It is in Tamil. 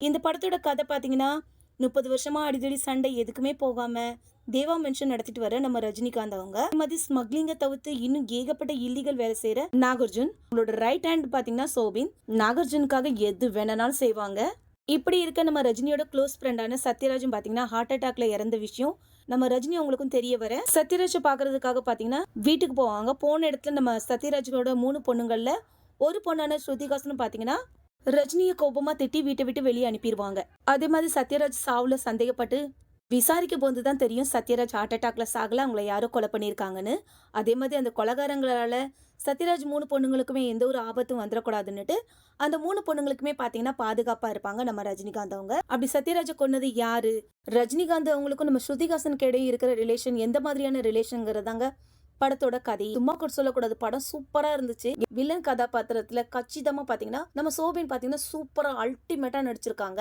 இந்த படத்தோட கதை பார்த்தீங்கன்னா, 30 வருஷமா அடிதடி சண்டை எதுக்குமே போகாம, தேவா மென்ஷன் நடத்திட்டு வர நம்ம ரஜினிகாந்த் அவங்க. அதே மாதிரி ஸ்மக்லிங்க தவிர்த்து இன்னும் ஏகப்பட்ட இல்லீகல் வேலை செய்யற நாகார்ஜுன். உங்களோட ரைட் ஹேண்ட் பார்த்தீங்கன்னா சோபின். நாகார்ஜுனுக்காக எது வேணாலும் செய்வாங்க. இப்படி இருக்க நம்ம ரஜினியோட க்ளோஸ் ஃப்ரெண்டான சத்யராஜும் பார்த்தீங்கன்னா ஹார்ட் அட்டாக்ல இறந்த விஷயம் நம்ம ரஜினி அவங்களுக்கும் தெரிய வர சத்யராஜை பார்க்கறதுக்காக பார்த்தீங்கன்னா வீட்டுக்கு போவாங்க. போன இடத்துல நம்ம சத்யராஜோட 3 பொண்ணுங்கள்ல ஒரு பொண்ணான ஸ்ருதிகாசனும் பார்த்தீங்கன்னா ரஜினியை கோபமா திட்டி வீட்டை விட்டு வெளியே அனுப்பிடுவாங்க. அதே மாதிரி சத்யராஜ் சாவுல சந்தேகப்பட்டு விசாரிக்க போது தான் தெரியும் சத்யராஜ் ஹார்ட் அட்டாக்ல சாகல, அவங்கள யாரோ கொலை பண்ணியிருக்காங்கன்னு. அதே மாதிரி அந்த கொலைகாரங்களால சத்யராஜ் 3 பொண்ணுங்களுக்குமே எந்த ஒரு ஆபத்தும் வந்துடக்கூடாதுன்னுட்டு அந்த 3 பொண்ணுங்களுக்குமே பார்த்தீங்கன்னா பாதுகாப்பா இருப்பாங்க நம்ம ரஜினிகாந்த் அவங்க. அப்படி சத்யராஜை கொன்னது யாரு, ரஜினிகாந்த் அவங்களுக்கும் நம்ம ஸ்ருதிகாசனுக்கு இடையே இருக்கிற ரிலேஷன் எந்த மாதிரியான ரிலேஷன்ங்கிறதாங்க படத்தோட கதை. சும்மா கூட சொல்லக்கூடாது, படம் சூப்பரா இருந்துச்சு. வில்லன் கதாபாத்திரத்துல கச்சிதமா பாத்தீங்கன்னா நம்ம சோபின் பாத்தீங்கன்னா சூப்பரா அல்டிமேட்டா நடிச்சிருக்காங்க.